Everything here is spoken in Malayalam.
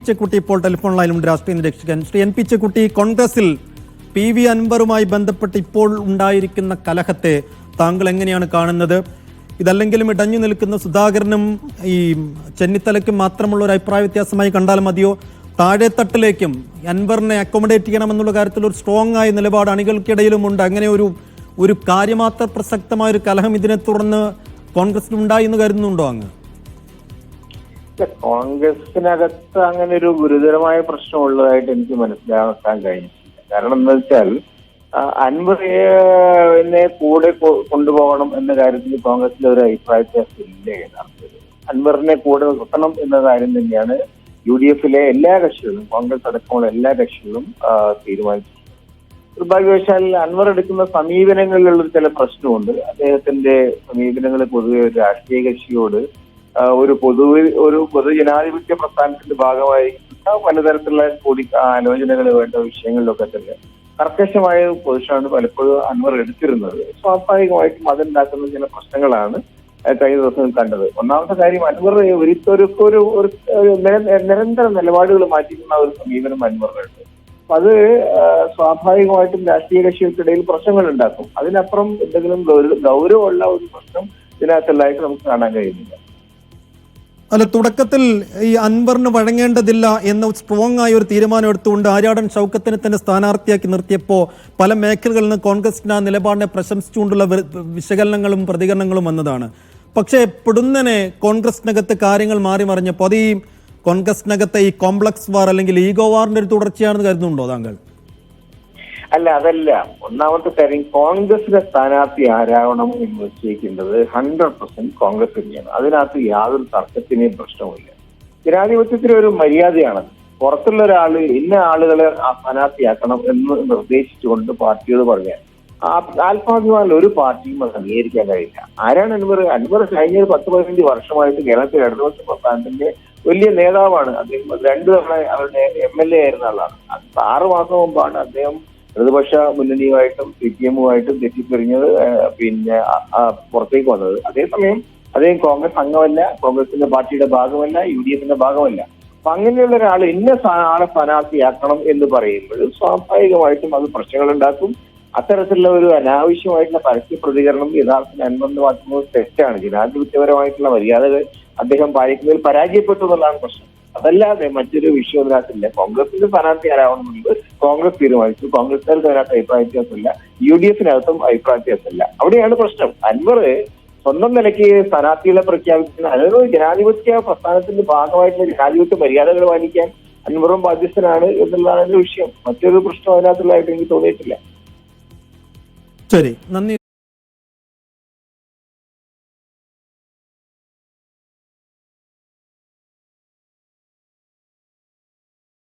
പിച്ചക്കുട്ടി ഇപ്പോൾ ടെലിഫോൺ ലൈനിലുണ്ട്, രാഷ്ട്രീയ നിരീക്ഷകൻ. ശ്രീ എൻ പിച്ചക്കുട്ടി, കോൺഗ്രസിൽ PV അൻവറുമായി ബന്ധപ്പെട്ട് ഇപ്പോൾ ഉണ്ടായിരിക്കുന്ന കലഹത്തെ താങ്കൾ എങ്ങനെയാണ് കാണുന്നത്? ഇതല്ലെങ്കിലും ഇടഞ്ഞു നിൽക്കുന്ന സുധാകരനും ഈ ചെന്നിത്തലയ്ക്കും മാത്രമുള്ള ഒരു അഭിപ്രായ വ്യത്യാസമായി കണ്ടാൽ മതിയോ? താഴെത്തട്ടിലേക്കും അൻവറിനെ അക്കോമഡേറ്റ് ചെയ്യണമെന്നുള്ള കാര്യത്തിൽ ഒരു സ്ട്രോങ് ആയ നിലപാട് അണികൾക്കിടയിലുമുണ്ട്. അങ്ങനെ ഒരു കാര്യമാത്ര പ്രസക്തമായ ഒരു കലഹം ഇതിനെ തുടർന്ന് കോൺഗ്രസിൽ ഉണ്ടായി എന്ന് കരുതുന്നുണ്ടോ അങ്ങ്? കോൺഗ്രസിനകത്ത് അങ്ങനെ ഒരു ഗുരുതരമായ പ്രശ്നമുള്ളതായിട്ട് എനിക്ക് മനസ്സിലാക്കാൻ കഴിഞ്ഞിട്ടില്ല. കാരണം എന്താ വെച്ചാൽ അൻവറിനെ കൂടെ കൊണ്ടുപോകണം എന്ന കാര്യത്തിൽ കോൺഗ്രസിലെ ഒരു അഭിപ്രായ വ്യത്യാസമില്ല. യഥാർത്ഥത്തിൽ അൻവറിനെ കൂടെ നിർത്തണം എന്ന കാര്യം തന്നെയാണ് UDF-ലെ എല്ലാ കക്ഷികളും, കോൺഗ്രസ് അടക്കമുള്ള എല്ലാ കക്ഷികളും തീരുമാനിച്ചു. നിർഭാഗ്യവശാൽ അൻവർ എടുക്കുന്ന സമീപനങ്ങളിലുള്ള ചില പ്രശ്നമുണ്ട്. അദ്ദേഹത്തിന്റെ സമീപനങ്ങൾ പൊതുവെ ഒരു രാഷ്ട്രീയ കക്ഷിയോട് ഒരു പൊതുജനാധിപത്യ പ്രസ്ഥാനത്തിന്റെ ഭാഗമായി പലതരത്തിലുള്ള ആലോചനകൾ വേണ്ട വിഷയങ്ങളിലൊക്കെ തന്നെ കർക്കശമായ പൊസിഷനാണ് പലപ്പോഴും അൻവർ എടുത്തിരുന്നത്. സ്വാഭാവികമായിട്ടും അതുണ്ടാക്കുന്ന ചില പ്രശ്നങ്ങളാണ് കഴിഞ്ഞ ദിവസം കണ്ടത്. ഒന്നാമത്തെ കാര്യം, അൻവർ ഒരു നിരന്തര നിലപാടുകൾ മാറ്റിക്കുന്ന ഒരു സമീപനം അൻവറിനുണ്ട്. അപ്പൊ അത് സ്വാഭാവികമായിട്ടും രാഷ്ട്രീയ കക്ഷികൾക്കിടയിൽ പ്രശ്നങ്ങൾ ഉണ്ടാക്കും. അതിനപ്പുറം എന്തെങ്കിലും ഗൗരവമുള്ള ഒരു പ്രശ്നം ഇതിനകത്തുള്ളതായിട്ട് നമുക്ക് കാണാൻ കഴിയുന്നില്ല. അല്ല, തുടക്കത്തിൽ ഈ അൻവറിന് വഴങ്ങേണ്ടതില്ല എന്ന സ്ട്രോങ് ആയ ഒരു തീരുമാനം എടുത്തുകൊണ്ട് ആര്യാടൻ ഷൗക്കത്തിനെ തന്നെ സ്ഥാനാർത്ഥിയാക്കി നിർത്തിയപ്പോൾ പല മേഖലകളിൽ നിന്ന് കോൺഗ്രസിന് ആ നിലപാടിനെ പ്രശംസിച്ചുകൊണ്ടുള്ള വിശകലനങ്ങളും പ്രതികരണങ്ങളും വന്നതാണ്. പക്ഷേ പൊടുന്നനെ കോൺഗ്രസിനകത്ത് കാര്യങ്ങൾ മാറി മറിഞ്ഞപ്പോൾ അത് ഈ കോൺഗ്രസിനകത്തെ ഈ കോംപ്ലക്സ് വാർ അല്ലെങ്കിൽ ഈഗോ വാറിന്റെ ഒരു തുടർച്ചയാണെന്ന് കരുതുന്നുണ്ടോ താങ്കൾ? അല്ല, അതല്ല. ഒന്നാമത്തെ കാര്യം, കോൺഗ്രസിന്റെ സ്ഥാനാർത്ഥി ആരാവണം എന്ന് നിശ്ചയിക്കേണ്ടത് 100% കോൺഗ്രസ് തന്നെയാണ്. അതിനകത്ത് യാതൊരു തർക്കത്തിനെയും പ്രശ്നവുമില്ല. ജനാധിപത്യത്തിന് ഒരു മര്യാദയാണ്. പുറത്തുള്ള ഒരാൾ ഇന്ന ആളുകളെ സ്ഥാനാർത്ഥിയാക്കണം എന്ന് നിർദ്ദേശിച്ചുകൊണ്ട് പാർട്ടിയോട് പറഞ്ഞാൽ ആത്മാഭിമാനം ഒരു പാർട്ടിയും അത് അംഗീകരിക്കാൻ കഴിയില്ല. ആരാണ് അൻവർ? അൻവർ കഴിഞ്ഞ 10-15 വർഷമായിട്ട് കേരളത്തിലെ ഇടതുപക്ഷ പ്രസ്ഥാനത്തിന്റെ വലിയ നേതാവാണ്. അദ്ദേഹം 2 തവണ അവരുടെ MLA ആയിരുന്ന ആളാണ്. 6 മാസം മുമ്പാണ് അദ്ദേഹം ഇടതുപക്ഷ മുന്നണിയുമായിട്ടും CPM-ഉമായിട്ടും തെറ്റിപ്പിരിഞ്ഞത് പുറത്തേക്ക് വന്നത്. അതേസമയം അദ്ദേഹം കോൺഗ്രസ് അംഗമല്ല, കോൺഗ്രസിന്റെ പാർട്ടിയുടെ ഭാഗമല്ല, UDF-ന്റെ ഭാഗമല്ല. അപ്പൊ അങ്ങനെയുള്ള ഒരാൾ ഇന്ന ആളെ സ്ഥാനാർത്ഥിയാക്കണം എന്ന് പറയുമ്പോൾ സ്വാഭാവികമായിട്ടും അത് പ്രശ്നങ്ങൾ ഉണ്ടാക്കും. അത്തരത്തിലുള്ള ഒരു അനാവശ്യമായിട്ടുള്ള പരസ്യ പ്രതികരണം യഥാർത്ഥത്തിൽ അൻവറിന്റെ ഭാഗത്തുനിന്ന് തെറ്റാണ്. ജനാധിപത്യപരമായിട്ടുള്ള മര്യാദകൾ അദ്ദേഹം പാലിക്കുന്നതിൽ പരാജയപ്പെട്ടു എന്നുള്ളതാണ് പ്രശ്നം. അതല്ലാതെ മറ്റൊരു വിഷയം ഇതിനകത്തില്ല. കോൺഗ്രസിന്റെ സ്ഥാനാർത്ഥി ആരാവണമെന്നുള്ളത് കോൺഗ്രസ് തീരുമാനിച്ചു. കോൺഗ്രസുകാർക്ക് അതിനകത്ത് അഭിപ്രായ വ്യത്യാസമില്ല, UDF-നകത്തും അഭിപ്രായ വ്യത്യാസമില്ല. അവിടെയാണ് പ്രശ്നം. അൻവർ സ്വന്തം നിലയ്ക്ക് സ്ഥാനാർത്ഥികളെ പ്രഖ്യാപിക്കുന്ന അതൊരു ജനാധിപത്യ പ്രസ്ഥാനത്തിന്റെ ഭാഗമായിട്ടുള്ള ജനാധിപത്യ മര്യാദകൾ പാലിക്കാൻ അൻവറും ബാധ്യസ്ഥനാണ് എന്നുള്ളതാണ് എന്റെ വിഷയം. മറ്റൊരു പ്രശ്നം അതിനകത്തുള്ളതായിട്ട് എനിക്ക് തോന്നിയിട്ടില്ല. ശരി, നന്ദി.